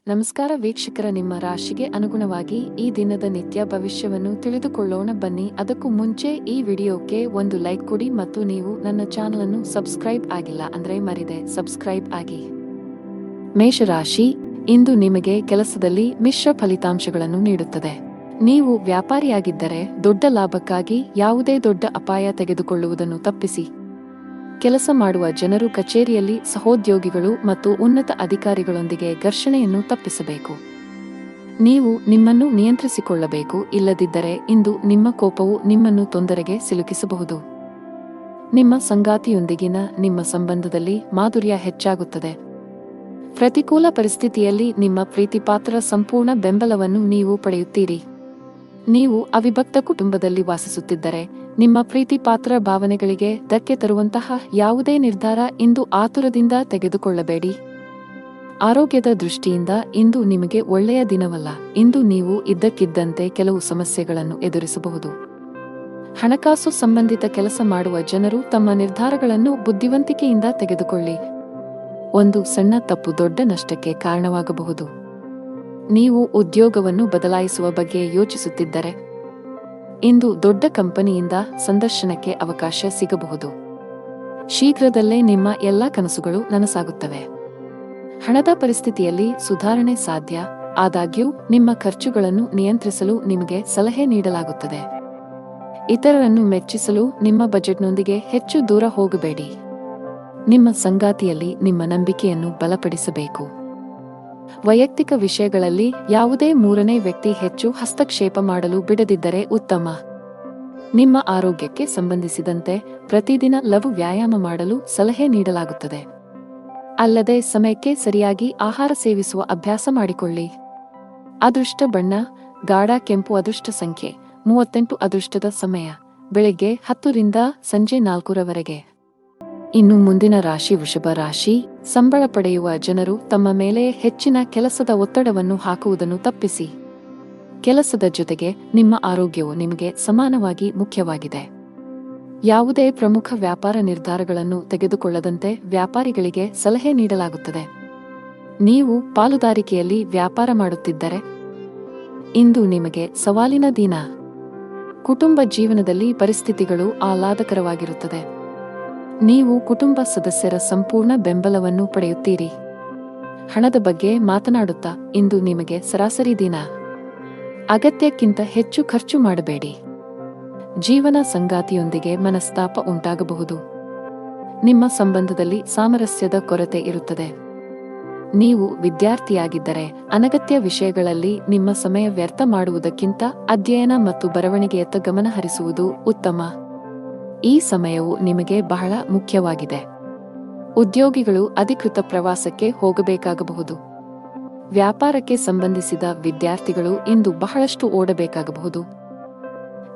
ನಮಸ್ಕಾರ ವೀಕ್ಷಕರ, ನಿಮ್ಮ ರಾಶಿಗೆ ಅನುಗುಣವಾಗಿ ಈ ದಿನದ ನಿತ್ಯ ಭವಿಷ್ಯವನ್ನು ತಿಳಿದುಕೊಳ್ಳೋಣ ಬನ್ನಿ. ಅದಕ್ಕೂ ಮುಂಚೆ ಈ ವಿಡಿಯೋಕ್ಕೆ ಒಂದು ಲೈಕ್ ಕೊಡಿ ಮತ್ತು ನೀವು ನನ್ನ ಚಾನಲ್ ಅನ್ನು ಸಬ್ಸ್ಕ್ರೈಬ್ ಆಗಿಲ್ಲ ಅಂದ್ರೆ ಮರಿದೆ ಸಬ್ಸ್ಕ್ರೈಬ್ ಆಗಿ. ಮೇಷರಾಶಿ, ಇಂದು ನಿಮಗೆ ಕೆಲಸದಲ್ಲಿ ಮಿಶ್ರ ಫಲಿತಾಂಶಗಳನ್ನು ನೀಡುತ್ತದೆ. ನೀವು ವ್ಯಾಪಾರಿಯಾಗಿದ್ದರೆ ದೊಡ್ಡ ಲಾಭಕ್ಕಾಗಿ ಯಾವುದೇ ದೊಡ್ಡ ಅಪಾಯ ತೆಗೆದುಕೊಳ್ಳುವುದನ್ನು ತಪ್ಪಿಸಿ. ಕೆಲಸ ಮಾಡುವ ಜನರು ಕಚೇರಿಯಲ್ಲಿ ಸಹೋದ್ಯೋಗಿಗಳು ಮತ್ತು ಉನ್ನತ ಅಧಿಕಾರಿಗಳೊಂದಿಗೆ ಘರ್ಷಣೆಯನ್ನು ತಪ್ಪಿಸಬೇಕು. ನೀವು ನಿಮ್ಮನ್ನು ನಿಯಂತ್ರಿಸಿಕೊಳ್ಳಬೇಕು, ಇಲ್ಲದಿದ್ದರೆ ಇಂದು ನಿಮ್ಮ ಕೋಪವು ನಿಮ್ಮನ್ನು ತೊಂದರೆಗೆ ಸಿಲುಕಿಸಬಹುದು. ನಿಮ್ಮ ಸಂಗಾತಿಯೊಂದಿಗಿನ ನಿಮ್ಮ ಸಂಬಂಧದಲ್ಲಿ ಮಾಧುರ್ಯ ಹೆಚ್ಚಾಗುತ್ತದೆ. ಪ್ರತಿಕೂಲ ಪರಿಸ್ಥಿತಿಯಲ್ಲಿ ನಿಮ್ಮ ಪ್ರೀತಿಪಾತ್ರರ ಸಂಪೂರ್ಣ ಬೆಂಬಲವನ್ನು ನೀವು ಪಡೆಯುತ್ತೀರಿ. ನೀವು ಅವಿಭಕ್ತ ಕುಟುಂಬದಲ್ಲಿ ವಾಸಿಸುತ್ತಿದ್ದರೆ ನಿಮ್ಮ ಪ್ರೀತಿಪಾತ್ರ ಭಾವನೆಗಳಿಗೆ ಧಕ್ಕೆ ತರುವಂತಹ ಯಾವುದೇ ನಿರ್ಧಾರ ಇಂದು ಆತುರದಿಂದ ತೆಗೆದುಕೊಳ್ಳಬೇಡಿ. ಆರೋಗ್ಯದ ದೃಷ್ಟಿಯಿಂದ ಇಂದು ನಿಮಗೆ ಒಳ್ಳೆಯ ದಿನವಲ್ಲ. ಇಂದು ನೀವು ಇದ್ದಕ್ಕಿದ್ದಂತೆ ಕೆಲವು ಸಮಸ್ಯೆಗಳನ್ನು ಎದುರಿಸಬಹುದು. ಹಣಕಾಸು ಸಂಬಂಧಿತ ಕೆಲಸ ಮಾಡುವ ಜನರು ತಮ್ಮ ನಿರ್ಧಾರಗಳನ್ನು ಬುದ್ಧಿವಂತಿಕೆಯಿಂದ ತೆಗೆದುಕೊಳ್ಳಿ. ಒಂದು ಸಣ್ಣ ತಪ್ಪು ದೊಡ್ಡ ನಷ್ಟಕ್ಕೆ ಕಾರಣವಾಗಬಹುದು. ನೀವು ಉದ್ಯೋಗವನ್ನು ಬದಲಾಯಿಸುವ ಬಗ್ಗೆ ಯೋಚಿಸುತ್ತಿದ್ದರೆ ಇಂದು ದೊಡ್ಡ ಕಂಪನಿಯಿಂದ ಸಂದರ್ಶನಕ್ಕೆ ಅವಕಾಶ ಸಿಗಬಹುದು. ಶೀಘ್ರದಲ್ಲೇ ನಿಮ್ಮ ಎಲ್ಲಾ ಕನಸುಗಳು ನನಸಾಗುತ್ತವೆ. ಹಣದ ಪರಿಸ್ಥಿತಿಯಲ್ಲಿ ಸುಧಾರಣೆ ಸಾಧ್ಯ, ಆದಾಗ್ಯೂ ನಿಮ್ಮ ಖರ್ಚುಗಳನ್ನು ನಿಯಂತ್ರಿಸಲು ನಿಮಗೆ ಸಲಹೆ ನೀಡಲಾಗುತ್ತದೆ. ಇತರರನ್ನು ಮೆಚ್ಚಿಸಲು ನಿಮ್ಮ ಬಜೆಟ್ನೊಂದಿಗೆ ಹೆಚ್ಚು ದೂರ ಹೋಗಬೇಡಿ. ನಿಮ್ಮ ಸಂಗಾತಿಯಲ್ಲಿ ನಿಮ್ಮ ನಂಬಿಕೆಯನ್ನು ಬಲಪಡಿಸಬೇಕು. ವೈಯಕ್ತಿಕ ವಿಷಯಗಳಲ್ಲಿ ಯಾವುದೇ ಮೂರನೇ ವ್ಯಕ್ತಿ ಹೆಚ್ಚು ಹಸ್ತಕ್ಷೇಪ ಮಾಡಲು ಬಿಡದಿದ್ದರೆ ಉತ್ತಮ. ನಿಮ್ಮ ಆರೋಗ್ಯಕ್ಕೆ ಸಂಬಂಧಿಸಿದಂತೆ ಪ್ರತಿದಿನ ಲಘು ವ್ಯಾಯಾಮ ಮಾಡಲು ಸಲಹೆ ನೀಡಲಾಗುತ್ತದೆ. ಅಲ್ಲದೆ ಸಮಯಕ್ಕೆ ಸರಿಯಾಗಿ ಆಹಾರ ಸೇವಿಸುವ ಅಭ್ಯಾಸ ಮಾಡಿಕೊಳ್ಳಿ. ಅದೃಷ್ಟ ಬಣ್ಣ ಗಾಢ ಕೆಂಪು. ಅದೃಷ್ಟ ಸಂಖ್ಯೆ 38. ಅದೃಷ್ಟದ ಸಮಯ ಬೆಳಗ್ಗೆ 10 ರಿಂದ ಸಂಜೆ 4 ರವರೆಗೆ. ಇನ್ನು ಮುಂದಿನ ರಾಶಿ ವೃಷಭ ರಾಶಿ. ಸಂಬಳ ಪಡೆಯುವ ಜನರು ತಮ್ಮ ಮೇಲೆ ಹೆಚ್ಚಿನ ಕೆಲಸದ ಒತ್ತಡವನ್ನು ಹಾಕುವುದನ್ನು ತಪ್ಪಿಸಿ. ಕೆಲಸದ ಜೊತೆಗೆ ನಿಮ್ಮ ಆರೋಗ್ಯವು ನಿಮಗೆ ಸಮಾನವಾಗಿ ಮುಖ್ಯವಾಗಿದೆ. ಯಾವುದೇ ಪ್ರಮುಖ ವ್ಯಾಪಾರ ನಿರ್ಧಾರಗಳನ್ನು ತೆಗೆದುಕೊಳ್ಳದಂತೆ ವ್ಯಾಪಾರಿಗಳಿಗೆ ಸಲಹೆ ನೀಡಲಾಗುತ್ತದೆ. ನೀವು ಪಾಲುದಾರಿಕೆಯಲ್ಲಿ ವ್ಯಾಪಾರ ಮಾಡುತ್ತಿದ್ದರೆ ಇಂದು ನಿಮಗೆ ಸವಾಲಿನ ದಿನ. ಕುಟುಂಬ ಜೀವನದಲ್ಲಿ ಪರಿಸ್ಥಿತಿಗಳು ಆಹ್ಲಾದಕರವಾಗಿರುತ್ತದೆ. ನೀವು ಕುಟುಂಬ ಸದಸ್ಯರ ಸಂಪೂರ್ಣ ಬೆಂಬಲವನ್ನು ಪಡೆಯುತ್ತೀರಿ. ಹಣದ ಬಗ್ಗೆ ಮಾತನಾಡುತ್ತಾ ಇಂದು ನಿಮಗೆ ಸರಾಸರಿ ದಿನ. ಅಗತ್ಯಕ್ಕಿಂತ ಹೆಚ್ಚು ಖರ್ಚು ಮಾಡಬೇಡಿ. ಜೀವನ ಸಂಗಾತಿಯೊಂದಿಗೆ ಮನಸ್ತಾಪ ಉಂಟಾಗಬಹುದು. ನಿಮ್ಮ ಸಂಬಂಧದಲ್ಲಿ ಸಾಮರಸ್ಯದ ಕೊರತೆ ಇರುತ್ತದೆ. ನೀವು ವಿದ್ಯಾರ್ಥಿಯಾಗಿದ್ದರೆ ಅನಗತ್ಯ ವಿಷಯಗಳಲ್ಲಿ ನಿಮ್ಮ ಸಮಯ ವ್ಯರ್ಥ ಮಾಡುವುದಕ್ಕಿಂತ ಅಧ್ಯಯನ ಮತ್ತು ಬರವಣಿಗೆಯತ್ತ ಗಮನ ಹರಿಸುವುದು ಉತ್ತಮ. ಈ ಸಮಯವು ನಿಮಗೆ ಬಹಳ ಮುಖ್ಯವಾಗಿದೆ. ಉದ್ಯೋಗಿಗಳು ಅಧಿಕೃತ ಪ್ರವಾಸಕ್ಕೆ ಹೋಗಬೇಕಾಗಬಹುದು. ವ್ಯಾಪಾರಕ್ಕೆ ಸಂಬಂಧಿಸಿದ ವಿದ್ಯಾರ್ಥಿಗಳು ಇಂದು ಬಹಳಷ್ಟು ಓಡಬೇಕಾಗಬಹುದು.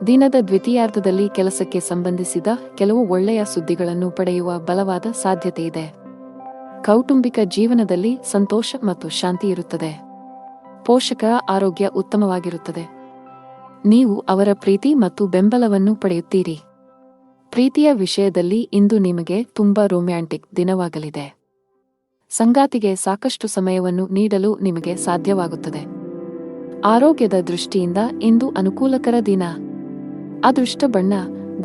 ದಿನದ ದ್ವಿತೀಯಾರ್ಧದಲ್ಲಿ ಕೆಲಸಕ್ಕೆ ಸಂಬಂಧಿಸಿದ ಕೆಲವು ಒಳ್ಳೆಯ ಸುದ್ದಿಗಳನ್ನು ಪಡೆಯುವ ಬಲವಾದ ಸಾಧ್ಯತೆಯಿದೆ. ಕೌಟುಂಬಿಕ ಜೀವನದಲ್ಲಿ ಸಂತೋಷ ಮತ್ತು ಶಾಂತಿ ಇರುತ್ತದೆ. ಪೋಷಕರ ಆರೋಗ್ಯ ಉತ್ತಮವಾಗಿರುತ್ತದೆ. ನೀವು ಅವರ ಪ್ರೀತಿ ಮತ್ತು ಬೆಂಬಲವನ್ನು ಪಡೆಯುತ್ತೀರಿ. ಪ್ರೀತಿಯ ವಿಷಯದಲ್ಲಿ ಇಂದು ನಿಮಗೆ ತುಂಬಾ ರೊಮ್ಯಾಂಟಿಕ್ ದಿನವಾಗಲಿದೆ. ಸಂಗಾತಿಗೆ ಸಾಕಷ್ಟು ಸಮಯವನ್ನು ನೀಡಲು ನಿಮಗೆ ಸಾಧ್ಯವಾಗುತ್ತದೆ. ಆರೋಗ್ಯದ ದೃಷ್ಟಿಯಿಂದ ಇಂದು ಅನುಕೂಲಕರ ದಿನ. ಅದೃಷ್ಟ ಬಣ್ಣ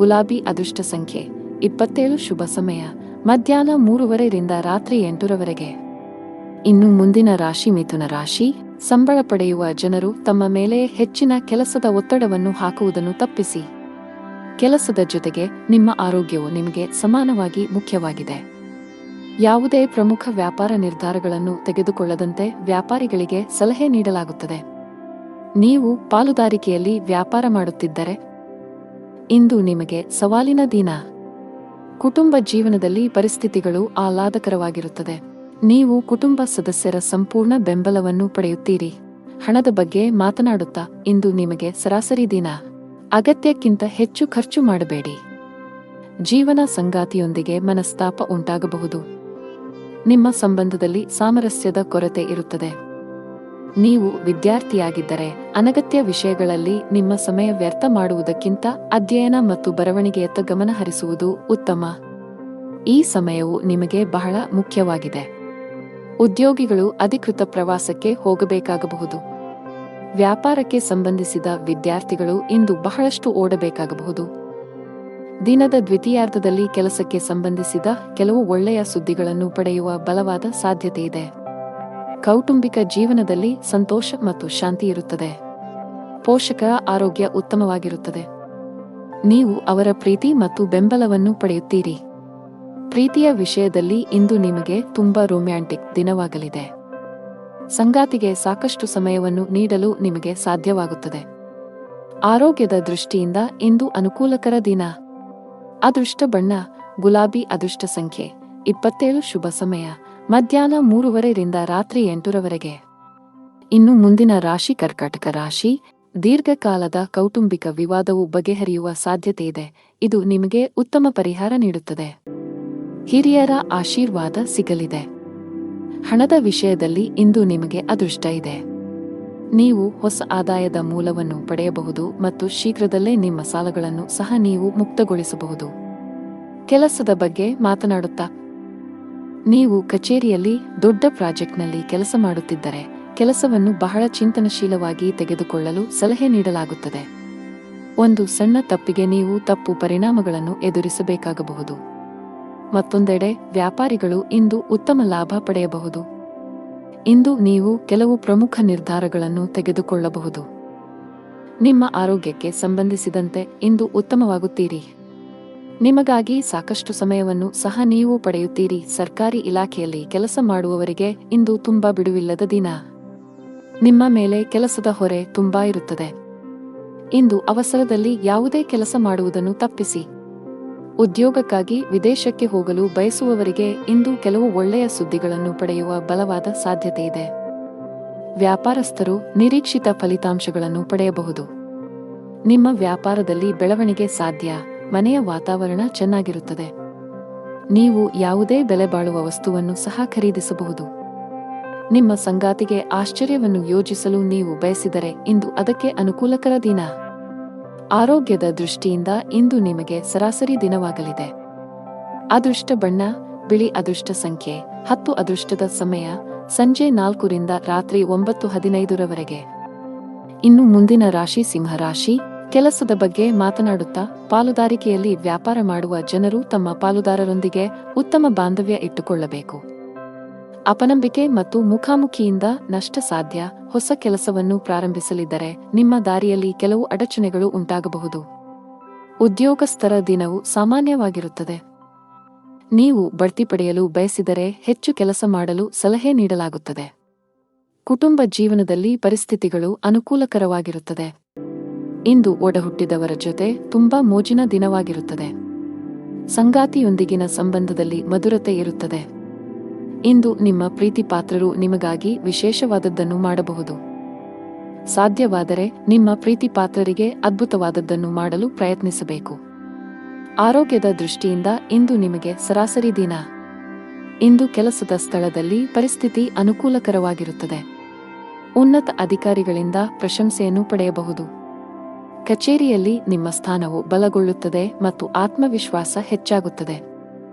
ಗುಲಾಬಿ. ಅದೃಷ್ಟ ಸಂಖ್ಯೆ 27. ಶುಭ ಸಮಯ ಮಧ್ಯಾಹ್ನ 3:30 ರಿಂದ ರಾತ್ರಿ 8 ರವರೆಗೆ. ಇನ್ನು ಮುಂದಿನ ರಾಶಿ ಮಿಥುನ ರಾಶಿ. ಸಂಬಳ ಪಡೆಯುವ ಜನರು ತಮ್ಮ ಮೇಲೆ ಹೆಚ್ಚಿನ ಕೆಲಸದ ಒತ್ತಡವನ್ನು ಹಾಕುವುದನ್ನು ತಪ್ಪಿಸಿ. ಕೆಲಸದ ಜೊತೆಗೆ ನಿಮ್ಮ ಆರೋಗ್ಯವು ನಿಮಗೆ ಸಮಾನವಾಗಿ ಮುಖ್ಯವಾಗಿದೆ. ಯಾವುದೇ ಪ್ರಮುಖ ವ್ಯಾಪಾರ ನಿರ್ಧಾರಗಳನ್ನು ತೆಗೆದುಕೊಳ್ಳದಂತೆ ವ್ಯಾಪಾರಿಗಳಿಗೆ ಸಲಹೆ ನೀಡಲಾಗುತ್ತದೆ. ನೀವು ಪಾಲುದಾರಿಕೆಯಲ್ಲಿ ವ್ಯಾಪಾರ ಮಾಡುತ್ತಿದ್ದರೆ ಇಂದು ನಿಮಗೆ ಸವಾಲಿನ ದಿನ. ಕುಟುಂಬ ಜೀವನದಲ್ಲಿ ಪರಿಸ್ಥಿತಿಗಳು ಆಹ್ಲಾದಕರವಾಗಿರುತ್ತದೆ. ನೀವು ಕುಟುಂಬ ಸದಸ್ಯರ ಸಂಪೂರ್ಣ ಬೆಂಬಲವನ್ನು ಪಡೆಯುತ್ತೀರಿ. ಹಣದ ಬಗ್ಗೆ ಮಾತನಾಡುತ್ತಾ ಇಂದು ನಿಮಗೆ ಸರಾಸರಿ ದಿನ. ಅಗತ್ಯಕ್ಕಿಂತ ಹೆಚ್ಚು ಖರ್ಚು ಮಾಡಬೇಡಿ. ಜೀವನ ಸಂಗಾತಿಯೊಂದಿಗೆ ಮನಸ್ತಾಪ ಉಂಟಾಗಬಹುದು. ನಿಮ್ಮ ಸಂಬಂಧದಲ್ಲಿ ಸಾಮರಸ್ಯದ ಕೊರತೆ ಇರುತ್ತದೆ. ನೀವು ವಿದ್ಯಾರ್ಥಿಯಾಗಿದ್ದರೆ ಅನಗತ್ಯ ವಿಷಯಗಳಲ್ಲಿ ನಿಮ್ಮ ಸಮಯ ವ್ಯರ್ಥ ಮಾಡುವುದಕ್ಕಿಂತ ಅಧ್ಯಯನ ಮತ್ತು ಬರವಣಿಗೆಯತ್ತ ಗಮನ ಹರಿಸುವುದು ಉತ್ತಮ. ಈ ಸಮಯವು ನಿಮಗೆ ಬಹಳ ಮುಖ್ಯವಾಗಿದೆ. ಉದ್ಯೋಗಿಗಳು ಅಧಿಕೃತ ಪ್ರವಾಸಕ್ಕೆ ಹೋಗಬೇಕಾಗಬಹುದು. ವ್ಯಾಪಾರಕ್ಕೆ ಸಂಬಂಧಿಸಿದ ವಿದ್ಯಾರ್ಥಿಗಳು ಇಂದು ಬಹಳಷ್ಟು ಓಡಬೇಕಾಗಬಹುದು. ದಿನದ ದ್ವಿತೀಯಾರ್ಧದಲ್ಲಿ ಕೆಲಸಕ್ಕೆ ಸಂಬಂಧಿಸಿದ ಕೆಲವು ಒಳ್ಳೆಯ ಸುದ್ದಿಗಳನ್ನು ಪಡೆಯುವ ಬಲವಾದ ಸಾಧ್ಯತೆಯಿದೆ. ಕೌಟುಂಬಿಕ ಜೀವನದಲ್ಲಿ ಸಂತೋಷ ಮತ್ತು ಶಾಂತಿ ಇರುತ್ತದೆ. ಪೋಷಕರ ಆರೋಗ್ಯ ಉತ್ತಮವಾಗಿರುತ್ತದೆ. ನೀವು ಅವರ ಪ್ರೀತಿ ಮತ್ತು ಬೆಂಬಲವನ್ನು ಪಡೆಯುತ್ತೀರಿ. ಪ್ರೀತಿಯ ವಿಷಯದಲ್ಲಿ ಇಂದು ನಿಮಗೆ ತುಂಬಾ ರೊಮ್ಯಾಂಟಿಕ್ ದಿನವಾಗಲಿದೆ. ಸಂಗಾತಿಗೆ ಸಾಕಷ್ಟು ಸಮಯವನ್ನು ನೀಡಲು ನಿಮಗೆ ಸಾಧ್ಯವಾಗುತ್ತದೆ. ಆರೋಗ್ಯದ ದೃಷ್ಟಿಯಿಂದ ಇಂದು ಅನುಕೂಲಕರ ದಿನ. ಅದೃಷ್ಟ ಬಣ್ಣ ಗುಲಾಬಿ. ಅದೃಷ್ಟ ಸಂಖ್ಯೆ 27. ಶುಭ ಸಮಯ ಮಧ್ಯಾಹ್ನ 3:30 ರಿಂದ ರಾತ್ರಿ 8:00 ಇನ್ನು ಮುಂದಿನ ರಾಶಿ ಕರ್ಕಾಟಕ ರಾಶಿ. ದೀರ್ಘಕಾಲದ ಕೌಟುಂಬಿಕ ವಿವಾದವು ಬಗೆಹರಿಯುವ ಸಾಧ್ಯತೆಯಿದೆ. ಇದು ನಿಮಗೆ ಉತ್ತಮ ಪರಿಹಾರ ನೀಡುತ್ತದೆ. ಹಿರಿಯರ ಆಶೀರ್ವಾದ ಸಿಗಲಿದೆ. ಹಣದ ವಿಷಯದಲ್ಲಿ ಇಂದು ನಿಮಗೆ ಅದೃಷ್ಟ ಇದೆ. ನೀವು ಹೊಸ ಆದಾಯದ ಮೂಲವನ್ನು ಪಡೆಯಬಹುದು ಮತ್ತು ಶೀಘ್ರದಲ್ಲೇ ನಿಮ್ಮ ಸಾಲಗಳನ್ನು ಸಹ ನೀವು ಮುಕ್ತಗೊಳಿಸಬಹುದು. ಕೆಲಸದ ಬಗ್ಗೆ ಮಾತನಾಡುತ್ತಾ, ನೀವು ಕಚೇರಿಯಲ್ಲಿ ದೊಡ್ಡ ಪ್ರಾಜೆಕ್ಟ್ನಲ್ಲಿ ಕೆಲಸ ಮಾಡುತ್ತಿದ್ದರೆ ಕೆಲಸವನ್ನು ಬಹಳ ಚಿಂತನಶೀಲವಾಗಿ ತೆಗೆದುಕೊಳ್ಳಲು ಸಲಹೆ ನೀಡಲಾಗುತ್ತದೆ. ಒಂದು ಸಣ್ಣ ತಪ್ಪಿಗೆ ನೀವು ತಪ್ಪು ಪರಿಣಾಮಗಳನ್ನು ಎದುರಿಸಬೇಕಾಗಬಹುದು. ಮತ್ತೊಂದೆಡೆ ವ್ಯಾಪಾರಿಗಳು ಇಂದು ಉತ್ತಮ ಲಾಭ ಪಡೆಯಬಹುದು. ಇಂದು ನೀವು ಕೆಲವು ಪ್ರಮುಖ ನಿರ್ಧಾರಗಳನ್ನು ತೆಗೆದುಕೊಳ್ಳಬಹುದು. ನಿಮ್ಮ ಆರೋಗ್ಯಕ್ಕೆ ಸಂಬಂಧಿಸಿದಂತೆ ಇಂದು ಉತ್ತಮವಾಗುತ್ತೀರಿ. ನಿಮಗಾಗಿ ಸಾಕಷ್ಟು ಸಮಯವನ್ನು ಸಹ ನೀವು ಪಡೆಯುತ್ತೀರಿ. ಸರ್ಕಾರಿ ಇಲಾಖೆಯಲ್ಲಿ ಕೆಲಸ ಮಾಡುವವರಿಗೆ ಇಂದು ತುಂಬಾ ಬಿಡುವಿಲ್ಲದ ದಿನ. ನಿಮ್ಮ ಮೇಲೆ ಕೆಲಸದ ಹೊರೆ ತುಂಬಾ ಇರುತ್ತದೆ. ಇಂದು ಅವಸರದಲ್ಲಿ ಯಾವುದೇ ಕೆಲಸ ಮಾಡುವುದನ್ನು ತಪ್ಪಿಸಿ. ಉದ್ಯೋಗಕ್ಕಾಗಿ ವಿದೇಶಕ್ಕೆ ಹೋಗಲು ಬಯಸುವವರಿಗೆ ಇಂದು ಕೆಲವು ಒಳ್ಳೆಯ ಸುದ್ದಿಗಳನ್ನು ಪಡೆಯುವ ಬಲವಾದ ಸಾಧ್ಯತೆಯಿದೆ. ವ್ಯಾಪಾರಸ್ಥರು ನಿರೀಕ್ಷಿತ ಫಲಿತಾಂಶಗಳನ್ನು ಪಡೆಯಬಹುದು. ನಿಮ್ಮ ವ್ಯಾಪಾರದಲ್ಲಿ ಬೆಳವಣಿಗೆ ಸಾಧ್ಯ. ಮನೆಯ ವಾತಾವರಣ ಚೆನ್ನಾಗಿರುತ್ತದೆ. ನೀವು ಯಾವುದೇ ಬೆಲೆ ಬಾಳುವ ವಸ್ತುವನ್ನು ಸಹ ಖರೀದಿಸಬಹುದು. ನಿಮ್ಮ ಸಂಗಾತಿಗೆ ಆಶ್ಚರ್ಯವನ್ನು ಯೋಜಿಸಲು ನೀವು ಬಯಸಿದರೆ ಇಂದು ಅದಕ್ಕೆ ಅನುಕೂಲಕರ ದಿನ. ಆರೋಗ್ಯದ ದೃಷ್ಟಿಯಿಂದ ಇಂದು ನಿಮಗೆ ಸರಾಸರಿ ದಿನವಾಗಲಿದೆ. ಅದೃಷ್ಟ ಬಣ್ಣ ಬಿಳಿ. ಅದೃಷ್ಟ ಸಂಖ್ಯೆ 10. ಅದೃಷ್ಟದ ಸಮಯ ಸಂಜೆ 4 ರಿಂದ ರಾತ್ರಿ 9:15 ಇನ್ನು ಮುಂದಿನ ರಾಶಿ ಸಿಂಹರಾಶಿ. ಕೆಲಸದ ಬಗ್ಗೆ ಮಾತನಾಡುತ್ತಾ, ಪಾಲುದಾರಿಕೆಯಲ್ಲಿ ವ್ಯಾಪಾರ ಮಾಡುವ ಜನರು ತಮ್ಮ ಪಾಲುದಾರರೊಂದಿಗೆ ಉತ್ತಮ ಬಾಂಧವ್ಯ ಇಟ್ಟುಕೊಳ್ಳಬೇಕು. ಅಪನಂಬಿಕೆ ಮತ್ತು ಮುಖಾಮುಖಿಯಿಂದ ನಷ್ಟ ಸಾಧ್ಯ. ಹೊಸ ಕೆಲಸವನ್ನು ಪ್ರಾರಂಭಿಸಲಿದ್ದರೆ ನಿಮ್ಮ ದಾರಿಯಲ್ಲಿ ಕೆಲವು ಅಡಚಣೆಗಳು ಉಂಟಾಗಬಹುದು. ಉದ್ಯೋಗಸ್ಥರ ದಿನವು ಸಾಮಾನ್ಯವಾಗಿರುತ್ತದೆ. ನೀವು ಬಡ್ತಿ ಪಡೆಯಲು ಬಯಸಿದರೆ ಹೆಚ್ಚು ಕೆಲಸ ಮಾಡಲು ಸಲಹೆ ನೀಡಲಾಗುತ್ತದೆ. ಕುಟುಂಬ ಜೀವನದಲ್ಲಿ ಪರಿಸ್ಥಿತಿಗಳು ಅನುಕೂಲಕರವಾಗಿರುತ್ತದೆ. ಇಂದು ಒಡಹುಟ್ಟಿದವರ ಜೊತೆ ತುಂಬಾ ಮೋಜಿನ ದಿನವಾಗಿರುತ್ತದೆ. ಸಂಗಾತಿಯೊಂದಿಗಿನ ಸಂಬಂಧದಲ್ಲಿ ಮಧುರತೆ ಇರುತ್ತದೆ. ಇಂದು ನಿಮ್ಮ ಪ್ರೀತಿ ಪಾತ್ರರು ನಿಮಗಾಗಿ ವಿಶೇಷವಾದದ್ದನ್ನು ಮಾಡಬಹುದು. ಸಾಧ್ಯವಾದರೆ ನಿಮ್ಮ ಪ್ರೀತಿ ಪಾತ್ರರಿಗೆ ಅದ್ಭುತವಾದದ್ದನ್ನು ಮಾಡಲು ಪ್ರಯತ್ನಿಸಬೇಕು. ಆರೋಗ್ಯದ ದೃಷ್ಟಿಯಿಂದ ಇಂದು ನಿಮಗೆ ಸರಾಸರಿ ದಿನ. ಇಂದು ಕೆಲಸದ ಸ್ಥಳದಲ್ಲಿ ಪರಿಸ್ಥಿತಿ ಅನುಕೂಲಕರವಾಗಿರುತ್ತದೆ. ಉನ್ನತ ಅಧಿಕಾರಿಗಳಿಂದ ಪ್ರಶಂಸೆಯನ್ನು ಪಡೆಯಬಹುದು. ಕಚೇರಿಯಲ್ಲಿ ನಿಮ್ಮ ಸ್ಥಾನವು ಬಲಗೊಳ್ಳುತ್ತದೆ ಮತ್ತು ಆತ್ಮವಿಶ್ವಾಸ ಹೆಚ್ಚಾಗುತ್ತದೆ.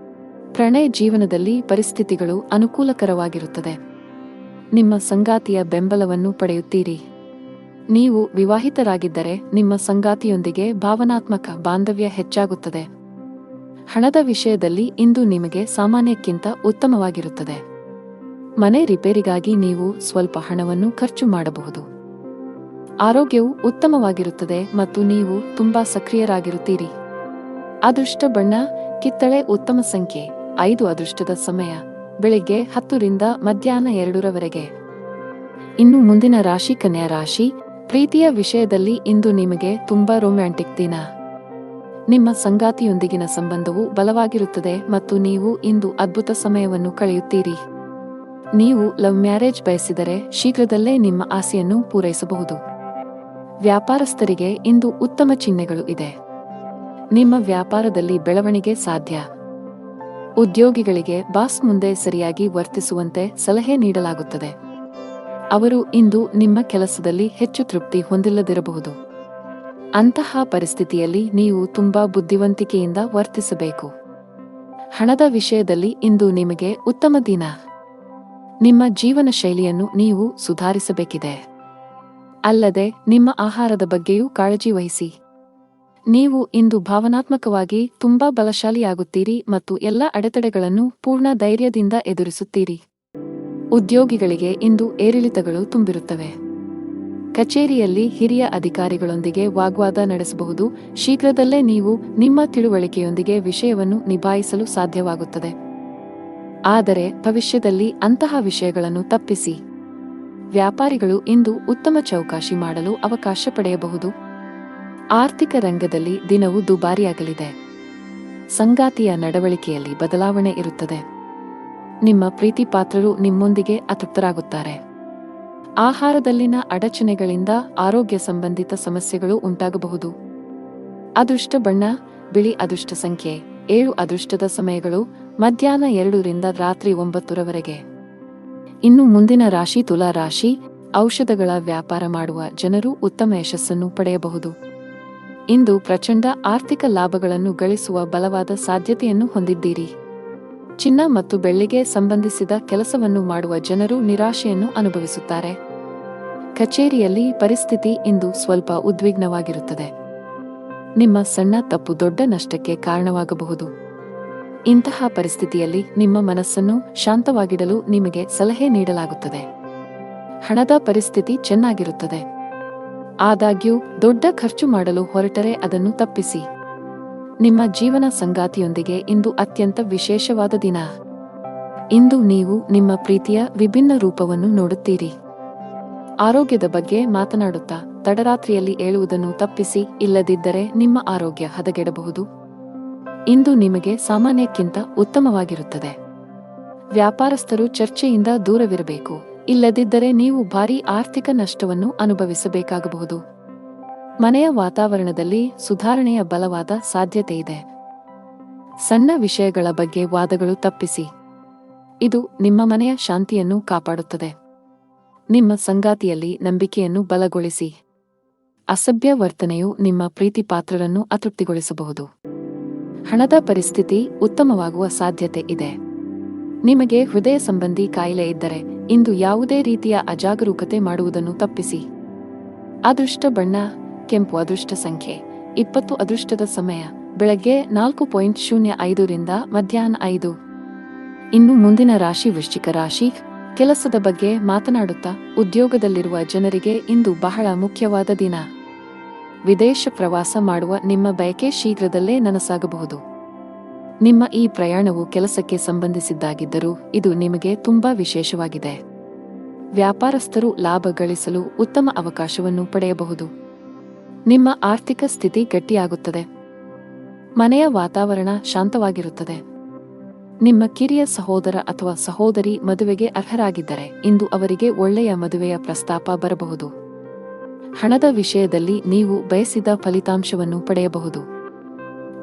ಪ್ರಣಯ ಜೀವನದಲ್ಲಿ ಪರಿಸ್ಥಿತಿಗಳು ಅನುಕೂಲಕರವಾಗಿರುತ್ತದೆ. ನಿಮ್ಮ ಸಂಗಾತಿಯ ಬೆಂಬಲವನ್ನು ಪಡೆಯುತ್ತೀರಿ. ನೀವು ವಿವಾಹಿತರಾಗಿದ್ದರೆ ನಿಮ್ಮ ಸಂಗಾತಿಯೊಂದಿಗೆ ಭಾವನಾತ್ಮಕ ಬಾಂಧವ್ಯ ಹೆಚ್ಚಾಗುತ್ತದೆ. ಹಣದ ವಿಷಯದಲ್ಲಿ ಇಂದು ನಿಮಗೆ ಸಾಮಾನ್ಯಕ್ಕಿಂತ ಉತ್ತಮವಾಗಿರುತ್ತದೆ. ಮನೆ ರಿಪೇರಿಗಾಗಿ ನೀವು ಸ್ವಲ್ಪ ಹಣವನ್ನು ಖರ್ಚು ಮಾಡಬಹುದು. ಆರೋಗ್ಯವು ಉತ್ತಮವಾಗಿರುತ್ತದೆ ಮತ್ತು ನೀವು ತುಂಬಾ ಸಕ್ರಿಯರಾಗಿರುತ್ತೀರಿ. ಅದೃಷ್ಟ ಬಣ್ಣ ಕಿತ್ತಳೆ. ಉತ್ತಮ ಸಂಖ್ಯೆ 5. ಅದೃಷ್ಟದ ಸಮಯ ಬೆಳಿಗ್ಗೆ 10 ರಿಂದ ಮಧ್ಯಾಹ್ನ 2:00 ಇನ್ನು ಮುಂದಿನ ರಾಶಿ ಕನ್ಯಾ ರಾಶಿ. ಪ್ರೀತಿಯ ವಿಷಯದಲ್ಲಿ ಇಂದು ನಿಮಗೆ ತುಂಬಾ ರೊಮ್ಯಾಂಟಿಕ್ ದಿನ. ನಿಮ್ಮ ಸಂಗಾತಿಯೊಂದಿಗಿನ ಸಂಬಂಧವು ಬಲವಾಗಿರುತ್ತದೆ ಮತ್ತು ನೀವು ಇಂದು ಅದ್ಭುತ ಸಮಯವನ್ನು ಕಳೆಯುತ್ತೀರಿ. ನೀವು ಲವ್ ಮ್ಯಾರೇಜ್ ಬಯಸಿದರೆ ಶೀಘ್ರದಲ್ಲೇ ನಿಮ್ಮ ಆಸೆಯನ್ನು ಪೂರೈಸಬಹುದು. ವ್ಯಾಪಾರಸ್ಥರಿಗೆ ಇಂದು ಉತ್ತಮ ಚಿಹ್ನೆಗಳು ಇದೆ. ನಿಮ್ಮ ವ್ಯಾಪಾರದಲ್ಲಿ ಬೆಳವಣಿಗೆ ಸಾಧ್ಯ. ಉದ್ಯೋಗಿಗಳಿಗೆ ಬಾಸ್ ಮುಂದೆ ಸರಿಯಾಗಿ ವರ್ತಿಸುವಂತೆ ಸಲಹೆ ನೀಡಲಾಗುತ್ತದೆ. ಅವರು ಇಂದು ನಿಮ್ಮ ಕೆಲಸದಲ್ಲಿ ಹೆಚ್ಚು ತೃಪ್ತಿ ಹೊಂದಿಲ್ಲದಿರಬಹುದು. ಅಂತಹ ಪರಿಸ್ಥಿತಿಯಲ್ಲಿ ನೀವು ತುಂಬಾ ಬುದ್ಧಿವಂತಿಕೆಯಿಂದ ವರ್ತಿಸಬೇಕು. ಹಣದ ವಿಷಯದಲ್ಲಿ ಇಂದು ನಿಮಗೆ ಉತ್ತಮ ದಿನ. ನಿಮ್ಮ ಜೀವನ ಶೈಲಿಯನ್ನು ನೀವು ಸುಧಾರಿಸಬೇಕಿದೆ. ಅಲ್ಲದೆ ನಿಮ್ಮ ಆಹಾರದ ಬಗ್ಗೆಯೂ ಕಾಳಜಿ ವಹಿಸಿ. ನೀವು ಇಂದು ಭಾವನಾತ್ಮಕವಾಗಿ ತುಂಬಾ ಬಲಶಾಲಿಯಾಗುತ್ತೀರಿ ಮತ್ತು ಎಲ್ಲ ಅಡೆತಡೆಗಳನ್ನು ಪೂರ್ಣ ಧೈರ್ಯದಿಂದ ಎದುರಿಸುತ್ತೀರಿ. ಉದ್ಯೋಗಿಗಳಿಗೆ ಇಂದು ಏರಿಳಿತಗಳು ತುಂಬಿರುತ್ತವೆ. ಕಚೇರಿಯಲ್ಲಿ ಹಿರಿಯ ಅಧಿಕಾರಿಗಳೊಂದಿಗೆ ವಾಗ್ವಾದ ನಡೆಸಬಹುದು. ಶೀಘ್ರದಲ್ಲೇ ನೀವು ನಿಮ್ಮ ತಿಳುವಳಿಕೆಯೊಂದಿಗೆ ವಿಷಯವನ್ನು ನಿಭಾಯಿಸಲು ಸಾಧ್ಯವಾಗುತ್ತದೆ. ಆದರೆ ಭವಿಷ್ಯದಲ್ಲಿ ಅಂತಹ ವಿಷಯಗಳನ್ನು ತಪ್ಪಿಸಿ. ವ್ಯಾಪಾರಿಗಳು ಇಂದು ಉತ್ತಮ ಚೌಕಾಶಿ ಮಾಡಲು ಅವಕಾಶ ಪಡೆಯಬಹುದು. ಆರ್ಥಿಕ ರಂಗದಲ್ಲಿ ದಿನವು ದುಬಾರಿಯಾಗಲಿದೆ. ಸಂಗಾತಿಯ ನಡವಳಿಕೆಯಲ್ಲಿ ಬದಲಾವಣೆ ಇರುತ್ತದೆ. ನಿಮ್ಮ ಪ್ರೀತಿ ಪಾತ್ರರು ನಿಮ್ಮೊಂದಿಗೆ ಅತೃಪ್ತರಾಗುತ್ತಾರೆ. ಆಹಾರದಲ್ಲಿನ ಅಡಚಣೆಗಳಿಂದ ಆರೋಗ್ಯ ಸಂಬಂಧಿತ ಸಮಸ್ಯೆಗಳು ಉಂಟಾಗಬಹುದು. ಅದೃಷ್ಟ ಬಣ್ಣ ಬಿಳಿ. ಅದೃಷ್ಟ ಸಂಖ್ಯೆ 7. ಅದೃಷ್ಟದ ಸಮಯಗಳು ಮಧ್ಯಾಹ್ನ 2 ರಿಂದ ರಾತ್ರಿ 9 ಇನ್ನು ಮುಂದಿನ ರಾಶಿ ತುಲಾ ರಾಶಿ. ಔಷಧಗಳ ವ್ಯಾಪಾರ ಮಾಡುವ ಜನರು ಉತ್ತಮ ಯಶಸ್ಸನ್ನು ಪಡೆಯಬಹುದು. ಇಂದು ಪ್ರಚಂಡ ಆರ್ಥಿಕ ಲಾಭಗಳನ್ನು ಗಳಿಸುವ ಬಲವಾದ ಸಾಧ್ಯತೆಯನ್ನು ಹೊಂದಿದ್ದೀರಿ. ಚಿನ್ನ ಮತ್ತು ಬೆಳ್ಳಿಗೆ ಸಂಬಂಧಿಸಿದ ಕೆಲಸವನ್ನು ಮಾಡುವ ಜನರು ನಿರಾಶೆಯನ್ನು ಅನುಭವಿಸುತ್ತಾರೆ. ಕಚೇರಿಯಲ್ಲಿ ಪರಿಸ್ಥಿತಿ ಇಂದು ಸ್ವಲ್ಪ ಉದ್ವಿಗ್ನವಾಗಿರುತ್ತದೆ. ನಿಮ್ಮ ಸಣ್ಣ ತಪ್ಪು ದೊಡ್ಡ ನಷ್ಟಕ್ಕೆ ಕಾರಣವಾಗಬಹುದು. ಇಂತಹ ಪರಿಸ್ಥಿತಿಯಲ್ಲಿ ನಿಮ್ಮ ಮನಸ್ಸನ್ನು ಶಾಂತವಾಗಿಡಲು ನಿಮಗೆ ಸಲಹೆ ನೀಡಲಾಗುತ್ತದೆ. ಹಣದ ಪರಿಸ್ಥಿತಿ ಚೆನ್ನಾಗಿರುತ್ತದೆ. ಆದಾಗ್ಯೂ ದೊಡ್ಡ ಖರ್ಚು ಮಾಡಲು ಹೊರಟರೆ ಅದನ್ನು ತಪ್ಪಿಸಿ. ನಿಮ್ಮ ಜೀವನ ಸಂಗಾತಿಯೊಂದಿಗೆ ಇಂದು ಅತ್ಯಂತ ವಿಶೇಷವಾದ ದಿನ. ಇಂದು ನೀವು ನಿಮ್ಮ ಪ್ರೀತಿಯ ವಿಭಿನ್ನ ರೂಪವನ್ನು ನೋಡುತ್ತೀರಿ. ಆರೋಗ್ಯದ ಬಗ್ಗೆ ಮಾತನಾಡುತ್ತಾ ತಡರಾತ್ರಿಯಲ್ಲಿ ಏಳುವುದನ್ನು ತಪ್ಪಿಸಿ. ಇಲ್ಲದಿದ್ದರೆ ನಿಮ್ಮ ಆರೋಗ್ಯ ಹದಗೆಡಬಹುದು. ಇಂದು ನಿಮಗೆ ಸಾಮಾನ್ಯಕ್ಕಿಂತ ಉತ್ತಮವಾಗಿರುತ್ತದೆ. ವ್ಯಾಪಾರಸ್ಥರು ಚರ್ಚೆಯಿಂದ ದೂರವಿರಬೇಕು. ಇಲ್ಲದಿದ್ದರೆ ನೀವು ಭಾರೀ ಆರ್ಥಿಕ ನಷ್ಟವನ್ನು ಅನುಭವಿಸಬೇಕಾಗಬಹುದು. ಮನೆಯ ವಾತಾವರಣದಲ್ಲಿ ಸುಧಾರಣೆಯ ಬಲವಾದ ಸಾಧ್ಯತೆಯಿದೆ. ಸಣ್ಣ ವಿಷಯಗಳ ಬಗ್ಗೆ ವಾದಗಳು ತಪ್ಪಿಸಿ. ಇದು ನಿಮ್ಮ ಮನೆಯ ಶಾಂತಿಯನ್ನು ಕಾಪಾಡುತ್ತದೆ. ನಿಮ್ಮ ಸಂಗಾತಿಯಲ್ಲಿ ನಂಬಿಕೆಯನ್ನು ಬಲಗೊಳಿಸಿ. ಅಸಭ್ಯ ವರ್ತನೆಯು ನಿಮ್ಮ ಪ್ರೀತಿ ಪಾತ್ರರನ್ನು ಅತೃಪ್ತಿಗೊಳಿಸಬಹುದು. ಹಣದ ಪರಿಸ್ಥಿತಿ ಉತ್ತಮವಾಗುವ ಸಾಧ್ಯತೆ ಇದೆ. ನಿಮಗೆ ಹೃದಯ ಸಂಬಂಧಿ ಕಾಯಿಲೆ ಇದ್ದರೆ ಇಂದು ಯಾವುದೇ ರೀತಿಯ ಅಜಾಗರೂಕತೆ ಮಾಡುವುದನ್ನು ತಪ್ಪಿಸಿ. ಅದೃಷ್ಟ ಬಣ್ಣ ಕೆಂಪು. ಅದೃಷ್ಟ ಸಂಖ್ಯೆ 20. ಅದೃಷ್ಟದ ಸಮಯ ಬೆಳಗ್ಗೆ 4:05 ರಿಂದ ಮಧ್ಯಾಹ್ನ 5. ಇನ್ನು ಮುಂದಿನ ರಾಶಿ ವೃಶ್ಚಿಕ ರಾಶಿ. ಕೆಲಸದ ಬಗ್ಗೆ ಮಾತನಾಡುತ್ತಾ ಉದ್ಯೋಗದಲ್ಲಿರುವ ಜನರಿಗೆ ಇಂದು ಬಹಳ ಮುಖ್ಯವಾದ ದಿನ. ವಿದೇಶ ಪ್ರವಾಸ ಮಾಡುವ ನಿಮ್ಮ ಬಯಕೆ ಶೀಘ್ರದಲ್ಲೇ ನನಸಾಗಬಹುದು. ನಿಮ್ಮ ಈ ಪ್ರಯಾಣವು ಕೆಲಸಕ್ಕೆ ಸಂಬಂಧಿಸಿದ್ದಾಗಿದ್ದರೂ ಇದು ನಿಮಗೆ ತುಂಬಾ ವಿಶೇಷವಾಗಿದೆ. ವ್ಯಾಪಾರಸ್ಥರು ಲಾಭ ಗಳಿಸಲು ಉತ್ತಮ ಅವಕಾಶವನ್ನು ಪಡೆಯಬಹುದು. ನಿಮ್ಮ ಆರ್ಥಿಕ ಸ್ಥಿತಿ ಗಟ್ಟಿಯಾಗುತ್ತದೆ. ಮನೆಯ ವಾತಾವರಣ ಶಾಂತವಾಗಿರುತ್ತದೆ. ನಿಮ್ಮ ಕಿರಿಯ ಸಹೋದರ ಅಥವಾ ಸಹೋದರಿ ಮದುವೆಗೆ ಅರ್ಹರಾಗಿದ್ದರೆ ಇಂದು ಅವರಿಗೆ ಒಳ್ಳೆಯ ಮದುವೆಯ ಪ್ರಸ್ತಾಪ ಬರಬಹುದು. ಹಣದ ವಿಷಯದಲ್ಲಿ ನೀವು ಬಯಸಿದ ಫಲಿತಾಂಶವನ್ನು ಪಡೆಯಬಹುದು.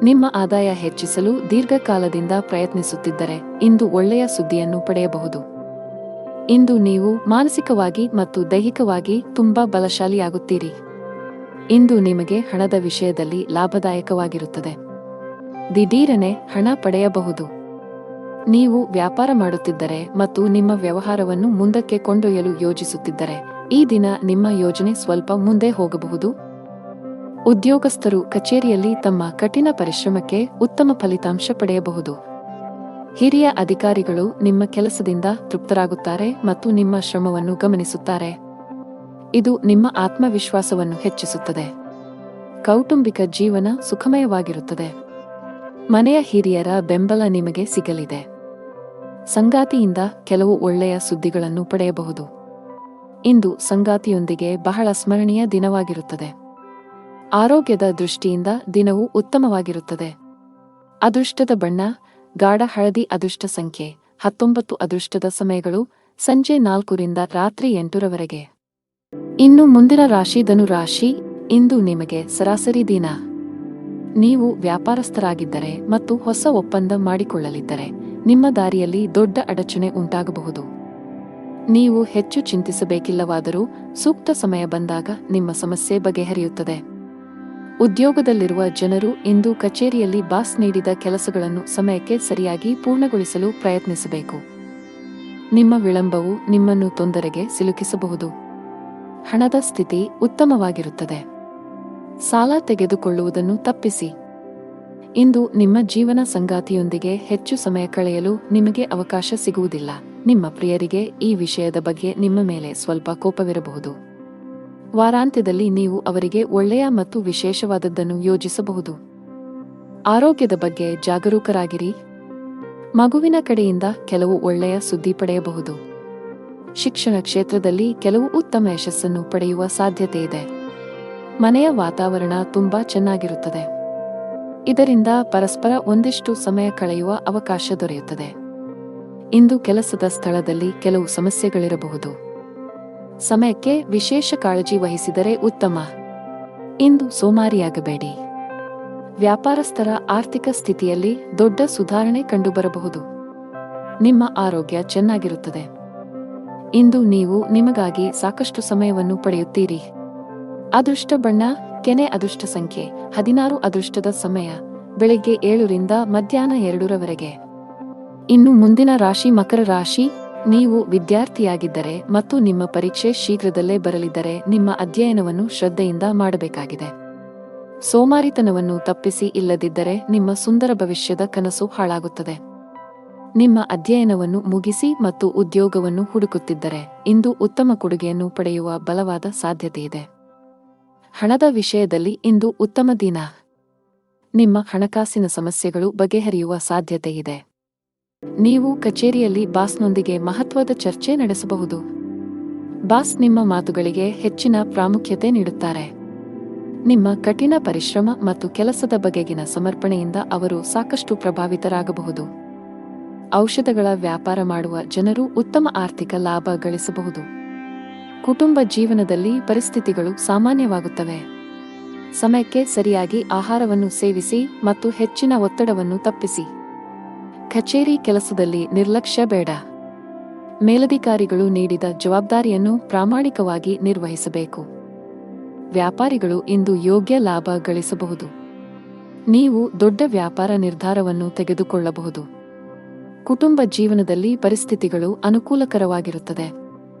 ನಿಮ್ಮ ಆದಾಯ ಹೆಚ್ಚಿಸಲು ದೀರ್ಘಕಾಲದಿಂದ ಪ್ರಯತ್ನಿಸುತ್ತಿದ್ದರೆ ಇಂದು ಒಳ್ಳೆಯ ಸುದ್ದಿಯನ್ನು ಪಡೆಯಬಹುದು. ಇಂದು ನೀವು ಮಾನಸಿಕವಾಗಿ ಮತ್ತು ದೈಹಿಕವಾಗಿ ತುಂಬಾ ಬಲಶಾಲಿಯಾಗುತ್ತೀರಿ. ಇಂದು ನಿಮಗೆ ಹಣದ ವಿಷಯದಲ್ಲಿ ಲಾಭದಾಯಕವಾಗಿರುತ್ತದೆ. ದಿಢೀರನೆ ಹಣ ಪಡೆಯಬಹುದು. ನೀವು ವ್ಯಾಪಾರ ಮಾಡುತ್ತಿದ್ದರೆ ಮತ್ತು ನಿಮ್ಮ ವ್ಯವಹಾರವನ್ನು ಮುಂದಕ್ಕೆ ಕೊಂಡೊಯ್ಯಲು ಯೋಜಿಸುತ್ತಿದ್ದರೆ ಈ ದಿನ ನಿಮ್ಮ ಯೋಜನೆ ಸ್ವಲ್ಪ ಮುಂದೆ ಹೋಗಬಹುದು. ಉದ್ಯೋಗಸ್ಥರು ಕಚೇರಿಯಲ್ಲಿ ತಮ್ಮ ಕಠಿಣ ಪರಿಶ್ರಮಕ್ಕೆ ಉತ್ತಮ ಫಲಿತಾಂಶ ಪಡೆಯಬಹುದು. ಹಿರಿಯ ಅಧಿಕಾರಿಗಳು ನಿಮ್ಮ ಕೆಲಸದಿಂದ ತೃಪ್ತರಾಗುತ್ತಾರೆ ಮತ್ತು ನಿಮ್ಮ ಶ್ರಮವನ್ನು ಗಮನಿಸುತ್ತಾರೆ. ಇದು ನಿಮ್ಮ ಆತ್ಮವಿಶ್ವಾಸವನ್ನು ಹೆಚ್ಚಿಸುತ್ತದೆ. ಕೌಟುಂಬಿಕ ಜೀವನ ಸುಖಮಯವಾಗಿರುತ್ತದೆ. ಮನೆಯ ಹಿರಿಯರ ಬೆಂಬಲ ನಿಮಗೆ ಸಿಗಲಿದೆ. ಸಂಗಾತಿಯಿಂದ ಕೆಲವು ಒಳ್ಳೆಯ ಸುದ್ದಿಗಳನ್ನು ಪಡೆಯಬಹುದು. ಇಂದು ಸಂಗಾತಿಯೊಂದಿಗೆ ಬಹಳ ಸ್ಮರಣೀಯ ದಿನವಾಗಿರುತ್ತದೆ. ಆರೋಗ್ಯದ ದೃಷ್ಟಿಯಿಂದ ದಿನವು ಉತ್ತಮವಾಗಿರುತ್ತದೆ. ಅದೃಷ್ಟದ ಬಣ್ಣ ಗಾಢ ಹಳದಿ. ಅದೃಷ್ಟ ಸಂಖ್ಯೆ 19. ಅದೃಷ್ಟದ ಸಮಯಗಳು ಸಂಜೆ 4 ರಿಂದ ರಾತ್ರಿ 8 ಇನ್ನು ಮುಂದಿನ ರಾಶಿ ಧನು ರಾಶಿ. ಇಂದು ನಿಮಗೆ ಸರಾಸರಿ ದಿನ. ನೀವು ವ್ಯಾಪಾರಸ್ಥರಾಗಿದ್ದರೆ ಮತ್ತು ಹೊಸ ಒಪ್ಪಂದ ಮಾಡಿಕೊಳ್ಳಲಿದ್ದರೆ ನಿಮ್ಮ ದಾರಿಯಲ್ಲಿ ದೊಡ್ಡ ಅಡಚಣೆ ಉಂಟಾಗಬಹುದು. ನೀವು ಹೆಚ್ಚು ಚಿಂತಿಸಬೇಕಿಲ್ಲವಾದರೂ ಸೂಕ್ತ ಸಮಯ ಬಂದಾಗ ನಿಮ್ಮ ಸಮಸ್ಯೆ ಬಗೆಹರಿಯುತ್ತದೆ. ಉದ್ಯೋಗದಲ್ಲಿರುವ ಜನರು ಇಂದು ಕಚೇರಿಯಲ್ಲಿ ಬಾಸ್ ನೀಡಿದ ಕೆಲಸಗಳನ್ನು ಸಮಯಕ್ಕೆ ಸರಿಯಾಗಿ ಪೂರ್ಣಗೊಳಿಸಲು ಪ್ರಯತ್ನಿಸಬೇಕು. ನಿಮ್ಮ ವಿಳಂಬವು ನಿಮ್ಮನ್ನು ತೊಂದರೆಗೆ ಸಿಲುಕಿಸಬಹುದು. ಹಣದ ಸ್ಥಿತಿ ಉತ್ತಮವಾಗಿರುತ್ತದೆ. ಸಾಲ ತೆಗೆದುಕೊಳ್ಳುವುದನ್ನು ತಪ್ಪಿಸಿ. ಇಂದು ನಿಮ್ಮ ಜೀವನ ಸಂಗಾತಿಯೊಂದಿಗೆ ಹೆಚ್ಚು ಸಮಯ ಕಳೆಯಲು ನಿಮಗೆ ಅವಕಾಶ ಸಿಗುವುದಿಲ್ಲ. ನಿಮ್ಮ ಪ್ರಿಯರಿಗೆ ಈ ವಿಷಯದ ಬಗ್ಗೆ ನಿಮ್ಮ ಮೇಲೆ ಸ್ವಲ್ಪ ಕೋಪವಿರಬಹುದು. ವಾರಾಂತ್ಯದಲ್ಲಿ ನೀವು ಅವರಿಗೆ ಒಳ್ಳೆಯ ಮತ್ತು ವಿಶೇಷವಾದದ್ದನ್ನು ಯೋಜಿಸಬಹುದು. ಆರೋಗ್ಯದ ಬಗ್ಗೆ ಜಾಗರೂಕರಾಗಿರಿ. ಮಗುವಿನ ಕಡೆಯಿಂದ ಕೆಲವು ಒಳ್ಳೆಯ ಸುದ್ದಿ ಪಡೆಯಬಹುದು. ಶಿಕ್ಷಣ ಕ್ಷೇತ್ರದಲ್ಲಿ ಕೆಲವು ಉತ್ತಮ ಯಶಸ್ಸನ್ನು ಪಡೆಯುವ ಸಾಧ್ಯತೆ ಇದೆ. ಮನೆಯ ವಾತಾವರಣ ತುಂಬಾ ಚೆನ್ನಾಗಿರುತ್ತದೆ. ಇದರಿಂದ ಪರಸ್ಪರ ಒಂದಿಷ್ಟು ಸಮಯ ಕಳೆಯುವ ಅವಕಾಶ ದೊರೆಯುತ್ತದೆ. ಇಂದು ಕೆಲಸದ ಸ್ಥಳದಲ್ಲಿ ಕೆಲವು ಸಮಸ್ಯೆಗಳಿರಬಹುದು. ಸಮಯಕ್ಕೆ ವಿಶೇಷ ಕಾಳಜಿ ವಹಿಸಿದರೆ ಉತ್ತಮ. ಇಂದು ಸೋಮಾರಿಯಾಗಬೇಡಿ. ವ್ಯಾಪಾರಸ್ಥರ ಆರ್ಥಿಕ ಸ್ಥಿತಿಯಲ್ಲಿ ದೊಡ್ಡ ಸುಧಾರಣೆ ಕಂಡುಬರಬಹುದು. ನಿಮ್ಮ ಆರೋಗ್ಯ ಚೆನ್ನಾಗಿರುತ್ತದೆ. ಇಂದು ನೀವು ನಿಮಗಾಗಿ ಸಾಕಷ್ಟು ಸಮಯವನ್ನು ಪಡೆಯುತ್ತೀರಿ. ಅದೃಷ್ಟ ಬಣ್ಣ ಕೆನೆ. ಅದೃಷ್ಟ ಸಂಖ್ಯೆ 16. ಅದೃಷ್ಟದ ಸಮಯ ಬೆಳಿಗ್ಗೆ 7 ರಿಂದ ಮಧ್ಯಾಹ್ನ 2 ಇನ್ನು ಮುಂದಿನ ರಾಶಿ ಮಕರ ರಾಶಿ. ನೀವು ವಿದ್ಯಾರ್ಥಿಯಾಗಿದ್ದರೆ ಮತ್ತು ನಿಮ್ಮ ಪರೀಕ್ಷೆ ಶೀಘ್ರದಲ್ಲೇ ಬರಲಿದ್ದರೆ ನಿಮ್ಮ ಅಧ್ಯಯನವನ್ನು ಶ್ರದ್ಧೆಯಿಂದ ಮಾಡಬೇಕಾಗಿದೆ. ಸೋಮಾರಿತನವನ್ನು ತಪ್ಪಿಸಿ, ಇಲ್ಲದಿದ್ದರೆ ನಿಮ್ಮ ಸುಂದರ ಭವಿಷ್ಯದ ಕನಸು ಹಾಳಾಗುತ್ತದೆ. ನಿಮ್ಮ ಅಧ್ಯಯನವನ್ನು ಮುಗಿಸಿ ಮತ್ತು ಉದ್ಯೋಗವನ್ನು ಹುಡುಕುತ್ತಿದ್ದರೆ ಇಂದು ಉತ್ತಮ ಕೊಡುಗೆಯನ್ನು ಪಡೆಯುವ ಬಲವಾದ ಸಾಧ್ಯತೆಯಿದೆ. ಹಣದ ವಿಷಯದಲ್ಲಿ ಇಂದು ಉತ್ತಮ ದಿನ. ನಿಮ್ಮ ಹಣಕಾಸಿನ ಸಮಸ್ಯೆಗಳು ಬಗೆಹರಿಯುವ ಸಾಧ್ಯತೆಯಿದೆ. ನೀವು ಕಚೇರಿಯಲ್ಲಿ ಬಾಸ್ನೊಂದಿಗೆ ಮಹತ್ವದ ಚರ್ಚೆ ನಡೆಸಬಹುದು. ಬಾಸ್ ನಿಮ್ಮ ಮಾತುಗಳಿಗೆ ಹೆಚ್ಚಿನ ಪ್ರಾಮುಖ್ಯತೆ ನೀಡುತ್ತಾರೆ. ನಿಮ್ಮ ಕಠಿಣ ಪರಿಶ್ರಮ ಮತ್ತು ಕೆಲಸದ ಬಗೆಗಿನ ಸಮರ್ಪಣೆಯಿಂದ ಅವರು ಸಾಕಷ್ಟು ಪ್ರಭಾವಿತರಾಗಬಹುದು. ಔಷಧಗಳ ವ್ಯಾಪಾರ ಮಾಡುವ ಜನರು ಉತ್ತಮ ಆರ್ಥಿಕ ಲಾಭ ಗಳಿಸಬಹುದು. ಕುಟುಂಬ ಜೀವನದಲ್ಲಿ ಪರಿಸ್ಥಿತಿಗಳು ಸಾಮಾನ್ಯವಾಗುತ್ತವೆ. ಸಮಯಕ್ಕೆ ಸರಿಯಾಗಿ ಆಹಾರವನ್ನು ಸೇವಿಸಿ ಮತ್ತು ಹೆಚ್ಚಿನ ಒತ್ತಡವನ್ನು ತಪ್ಪಿಸಿ. ಕಚೇರಿ ಕೆಲಸದಲ್ಲಿ ನಿರ್ಲಕ್ಷ್ಯ ಬೇಡ. ಮೇಲಧಿಕಾರಿಗಳು ನೀಡಿದ ಜವಾಬ್ದಾರಿಯನ್ನು ಪ್ರಾಮಾಣಿಕವಾಗಿ ನಿರ್ವಹಿಸಬೇಕು. ವ್ಯಾಪಾರಿಗಳು ಇಂದು ಯೋಗ್ಯ ಲಾಭ ಗಳಿಸಬಹುದು. ನೀವು ದೊಡ್ಡ ವ್ಯಾಪಾರ ನಿರ್ಧಾರವನ್ನು ತೆಗೆದುಕೊಳ್ಳಬಹುದು. ಕುಟುಂಬ ಜೀವನದಲ್ಲಿ ಪರಿಸ್ಥಿತಿಗಳು ಅನುಕೂಲಕರವಾಗಿರುತ್ತದೆ.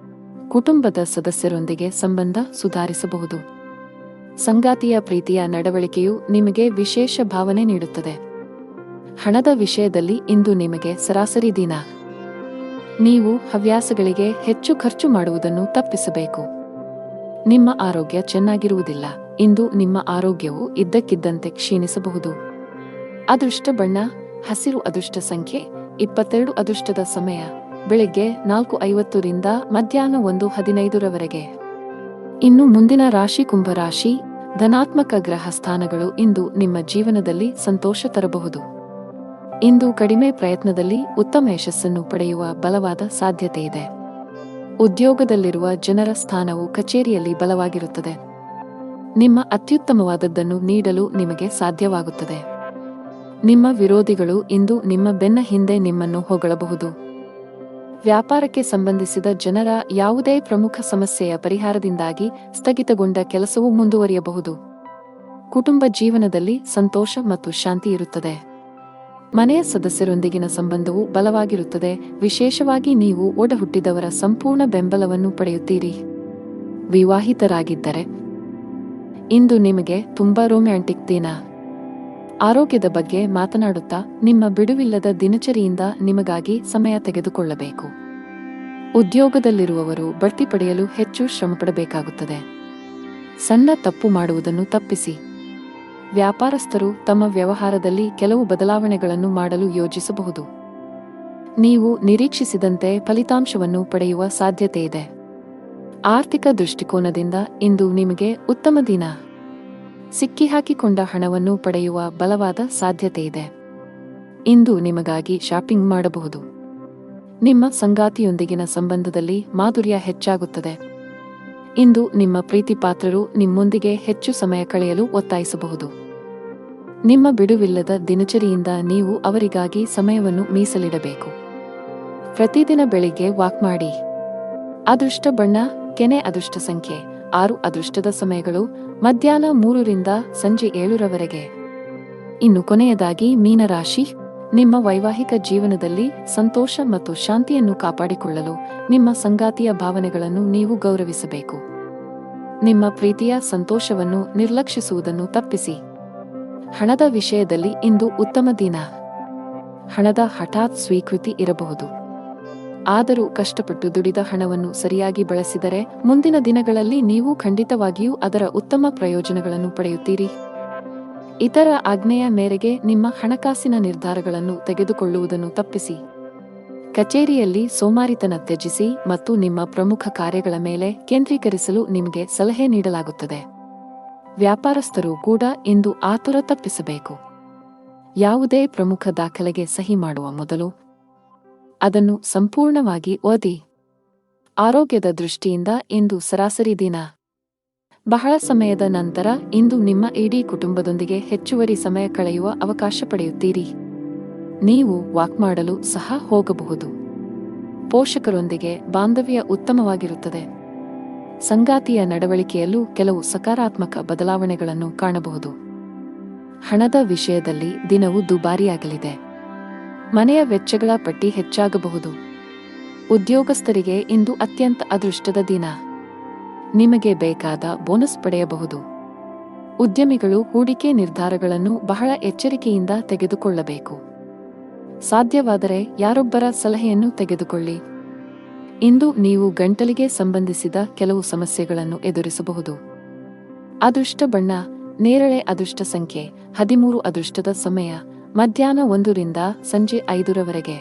ಕುಟುಂಬದ ಸದಸ್ಯರೊಂದಿಗೆ ಸಂಬಂಧ ಸುಧಾರಿಸಬಹುದು. ಸಂಗಾತಿಯ ಪ್ರೀತಿಯ ನಡವಳಿಕೆಯು ನಿಮಗೆ ವಿಶೇಷ ಭಾವನೆ ನೀಡುತ್ತದೆ. ಹಣದ ವಿಷಯದಲ್ಲಿ ಇಂದು ನಿಮಗೆ ಸರಾಸರಿ ದಿನ. ನೀವು ಹವ್ಯಾಸಗಳಿಗೆ ಹೆಚ್ಚು ಖರ್ಚು ಮಾಡುವುದನ್ನು ತಪ್ಪಿಸಬೇಕು. ನಿಮ್ಮ ಆರೋಗ್ಯ ಚೆನ್ನಾಗಿರುವುದಿಲ್ಲ. ಇಂದು ನಿಮ್ಮ ಆರೋಗ್ಯವು ಇದ್ದಕ್ಕಿದ್ದಂತೆ ಕ್ಷೀಣಿಸಬಹುದು. ಅದೃಷ್ಟ ಬಣ್ಣ ಹಸಿರು. ಅದೃಷ್ಟ ಸಂಖ್ಯೆ 22. ಅದೃಷ್ಟದ ಸಮಯ ಬೆಳಿಗ್ಗೆ 4:50 ರಿಂದ ಮಧ್ಯಾಹ್ನ 1:15 ಇನ್ನು ಮುಂದಿನ ರಾಶಿ ಕುಂಭರಾಶಿ. ಧನಾತ್ಮಕ ಗ್ರಹ ಸ್ಥಾನಗಳು ಇಂದು ನಿಮ್ಮ ಜೀವನದಲ್ಲಿ ಸಂತೋಷ ತರಬಹುದು. ಇಂದು ಕಡಿಮೆ ಪ್ರಯತ್ನದಲ್ಲಿ ಉತ್ತಮ ಯಶಸ್ಸನ್ನು ಪಡೆಯುವ ಬಲವಾದ ಸಾಧ್ಯತೆಯಿದೆ. ಉದ್ಯೋಗದಲ್ಲಿರುವ ಜನರ ಸ್ಥಾನವು ಕಚೇರಿಯಲ್ಲಿ ಬಲವಾಗಿರುತ್ತದೆ. ನಿಮ್ಮ ಅತ್ಯುತ್ತಮವಾದದ್ದನ್ನು ನೀಡಲು ನಿಮಗೆ ಸಾಧ್ಯವಾಗುತ್ತದೆ. ನಿಮ್ಮ ವಿರೋಧಿಗಳು ಇಂದು ನಿಮ್ಮ ಬೆನ್ನ ಹಿಂದೆ ನಿಮ್ಮನ್ನು ಹೊಗಳಬಹುದು. ವ್ಯಾಪಾರಕ್ಕೆ ಸಂಬಂಧಿಸಿದ ಜನರ ಯಾವುದೇ ಪ್ರಮುಖ ಸಮಸ್ಯೆಯ ಪರಿಹಾರದಿಂದಾಗಿ ಸ್ಥಗಿತಗೊಂಡ ಕೆಲಸವು ಮುಂದುವರಿಯಬಹುದು. ಕುಟುಂಬ ಜೀವನದಲ್ಲಿ ಸಂತೋಷ ಮತ್ತು ಶಾಂತಿ ಇರುತ್ತದೆ. ಮನೆಯ ಸದಸ್ಯರೊಂದಿಗಿನ ಸಂಬಂಧವು ಬಲವಾಗಿರುತ್ತದೆ. ವಿಶೇಷವಾಗಿ ನೀವು ಒಡಹುಟ್ಟಿದವರ ಸಂಪೂರ್ಣ ಬೆಂಬಲವನ್ನು ಪಡೆಯುತ್ತೀರಿ. ವಿವಾಹಿತರಾಗಿದ್ದರೆ ಇಂದು ನಿಮಗೆ ತುಂಬಾ ರೊಮ್ಯಾಂಟಿಕ್ ದಿನ. ಆರೋಗ್ಯದ ಬಗ್ಗೆ ಮಾತನಾಡುತ್ತಾ ನಿಮ್ಮ ಬಿಡುವಿಲ್ಲದ ದಿನಚರಿಯಿಂದ ನಿಮಗಾಗಿ ಸಮಯ ತೆಗೆದುಕೊಳ್ಳಬೇಕು. ಉದ್ಯೋಗದಲ್ಲಿರುವವರು ಬಡ್ತಿ ಪಡೆಯಲು ಹೆಚ್ಚು ಶ್ರಮಪಡಬೇಕಾಗುತ್ತದೆ. ಸಣ್ಣ ತಪ್ಪು ಮಾಡುವುದನ್ನು ತಪ್ಪಿಸಿ. ವ್ಯಾಪಾರಸ್ಥರು ತಮ್ಮ ವ್ಯವಹಾರದಲ್ಲಿ ಕೆಲವು ಬದಲಾವಣೆಗಳನ್ನು ಮಾಡಲು ಯೋಜಿಸಬಹುದು. ನೀವು ನಿರೀಕ್ಷಿಸಿದಂತೆ ಫಲಿತಾಂಶವನ್ನು ಪಡೆಯುವ ಸಾಧ್ಯತೆಯಿದೆ. ಆರ್ಥಿಕ ದೃಷ್ಟಿಕೋನದಿಂದ ಇಂದು ನಿಮಗೆ ಉತ್ತಮ ದಿನ. ಸಿಕ್ಕಿಹಾಕಿಕೊಂಡ ಹಣವನ್ನು ಪಡೆಯುವ ಬಲವಾದ ಸಾಧ್ಯತೆಯಿದೆ. ಇಂದು ನಿಮಗಾಗಿ ಶಾಪಿಂಗ್ ಮಾಡಬಹುದು. ನಿಮ್ಮ ಸಂಗಾತಿಯೊಂದಿಗಿನ ಸಂಬಂಧದಲ್ಲಿ ಮಾಧುರ್ಯ ಹೆಚ್ಚಾಗುತ್ತದೆ. ಇಂದು ನಿಮ್ಮ ಪ್ರೀತಿಪಾತ್ರರು ನಿಮ್ಮೊಂದಿಗೆ ಹೆಚ್ಚು ಸಮಯ ಕಳೆಯಲು ಒತ್ತಾಯಿಸಬಹುದು. ನಿಮ್ಮ ಬಿಡುವಿಲ್ಲದ ದಿನಚರಿಯಿಂದ ನೀವು ಅವರಿಗಾಗಿ ಸಮಯವನ್ನು ಮೀಸಲಿಡಬೇಕು. ಪ್ರತಿದಿನ ಬೆಳಿಗ್ಗೆ ವಾಕ್ ಮಾಡಿ. ಅದೃಷ್ಟ ಬಣ್ಣ ಕೆನೆ. ಅದೃಷ್ಟ ಸಂಖ್ಯೆ 6. ಅದೃಷ್ಟದ ಸಮಯಗಳು ಮಧ್ಯಾಹ್ನ 3 ರಿಂದ ಸಂಜೆ 7 ಇನ್ನು ಕೊನೆಯದಾಗಿ ಮೀನರಾಶಿ. ನಿಮ್ಮ ವೈವಾಹಿಕ ಜೀವನದಲ್ಲಿ ಸಂತೋಷ ಮತ್ತು ಶಾಂತಿಯನ್ನು ಕಾಪಾಡಿಕೊಳ್ಳಲು ನಿಮ್ಮ ಸಂಗಾತಿಯ ಭಾವನೆಗಳನ್ನು ನೀವು ಗೌರವಿಸಬೇಕು. ನಿಮ್ಮ ಪ್ರೀತಿಯ ಸಂತೋಷವನ್ನು ನಿರ್ಲಕ್ಷಿಸುವುದನ್ನು ತಪ್ಪಿಸಿ. ಹಣದ ವಿಷಯದಲ್ಲಿ ಇಂದು ಉತ್ತಮ ದಿನ. ಹಣದ ಹಠಾತ್ ಸ್ವೀಕೃತಿ ಇರಬಹುದು. ಆದರೂ ಕಷ್ಟಪಟ್ಟು ದುಡಿದ ಹಣವನ್ನು ಸರಿಯಾಗಿ ಬಳಸಿದರೆ ಮುಂದಿನ ದಿನಗಳಲ್ಲಿ ನೀವು ಖಂಡಿತವಾಗಿಯೂ ಅದರ ಉತ್ತಮ ಪ್ರಯೋಜನಗಳನ್ನು ಪಡೆಯುತ್ತೀರಿ. ಇತರ ಆಜ್ಞೆಯ ಮೇರೆಗೆ ನಿಮ್ಮ ಹಣಕಾಸಿನ ನಿರ್ಧಾರಗಳನ್ನು ತೆಗೆದುಕೊಳ್ಳುವುದನ್ನು ತಪ್ಪಿಸಿ. ಕಚೇರಿಯಲ್ಲಿ ಸೋಮಾರಿತನ ತ್ಯಜಿಸಿ ಮತ್ತು ನಿಮ್ಮ ಪ್ರಮುಖ ಕಾರ್ಯಗಳ ಮೇಲೆ ಕೇಂದ್ರೀಕರಿಸಲು ನಿಮಗೆ ಸಲಹೆ ನೀಡಲಾಗುತ್ತದೆ. ವ್ಯಾಪಾರಸ್ಥರು ಕೂಡ ಇಂದು ಆತುರ ತಪ್ಪಿಸಬೇಕು. ಯಾವುದೇ ಪ್ರಮುಖ ದಾಖಲೆಗೆ ಸಹಿ ಮಾಡುವ ಮೊದಲು ಅದನ್ನು ಸಂಪೂರ್ಣವಾಗಿ ಓದಿ. ಆರೋಗ್ಯದ ದೃಷ್ಟಿಯಿಂದ ಇಂದು ಸರಾಸರಿ ದಿನ. ಬಹಳ ಸಮಯದ ನಂತರ ಇಂದು ನಿಮ್ಮ ಇಡೀ ಕುಟುಂಬದೊಂದಿಗೆ ಹೆಚ್ಚುವರಿ ಸಮಯ ಕಳೆಯುವ ಅವಕಾಶ ಪಡೆಯುತ್ತೀರಿ. ನೀವು ವಾಕ್ ಮಾಡಲು ಸಹ ಹೋಗಬಹುದು. ಪೋಷಕರೊಂದಿಗೆ ಬಾಂಧವ್ಯ ಉತ್ತಮವಾಗಿರುತ್ತದೆ. ಸಂಗಾತಿಯ ನಡವಳಿಕೆಯಲ್ಲೂ ಕೆಲವು ಸಕಾರಾತ್ಮಕ ಬದಲಾವಣೆಗಳನ್ನು ಕಾಣಬಹುದು. ಹಣದ ವಿಷಯದಲ್ಲಿ ದಿನವು ದುಬಾರಿಯಾಗಲಿದೆ. ಮನೆಯ ವೆಚ್ಚಗಳ ಪಟ್ಟಿ ಹೆಚ್ಚಾಗಬಹುದು. ಉದ್ಯೋಗಸ್ಥರಿಗೆ ಇಂದು ಅತ್ಯಂತ ಅದೃಷ್ಟದ ದಿನ. ನಿಮಗೆ ಬೇಕಾದ ಬೋನಸ್ ಪಡೆಯಬಹುದು. ಉದ್ಯಮಿಗಳು ಹೂಡಿಕೆ ನಿರ್ಧಾರಗಳನ್ನು ಬಹಳ ಎಚ್ಚರಿಕೆಯಿಂದ ತೆಗೆದುಕೊಳ್ಳಬೇಕು. ಸಾಧ್ಯವಾದರೆ ಯಾರೊಬ್ಬರ ಸಲಹೆಯನ್ನು ತೆಗೆದುಕೊಳ್ಳಿ. ಇಂದು ನೀವು ಗಂಟಲಿಗೆ ಸಂಬಂಧಿಸಿದ ಕೆಲವು ಸಮಸ್ಯೆಗಳನ್ನು ಎದುರಿಸಬಹುದು. ಅದೃಷ್ಟ ಬಣ್ಣ ನೇರಳೆ. ಅದೃಷ್ಟ ಸಂಖ್ಯೆ 13. ಅದೃಷ್ಟದ ಸಮಯ ಮಧ್ಯಾಹ್ನ 1 ರಿಂದ ಸಂಜೆ 5 ರವರೆಗೆ.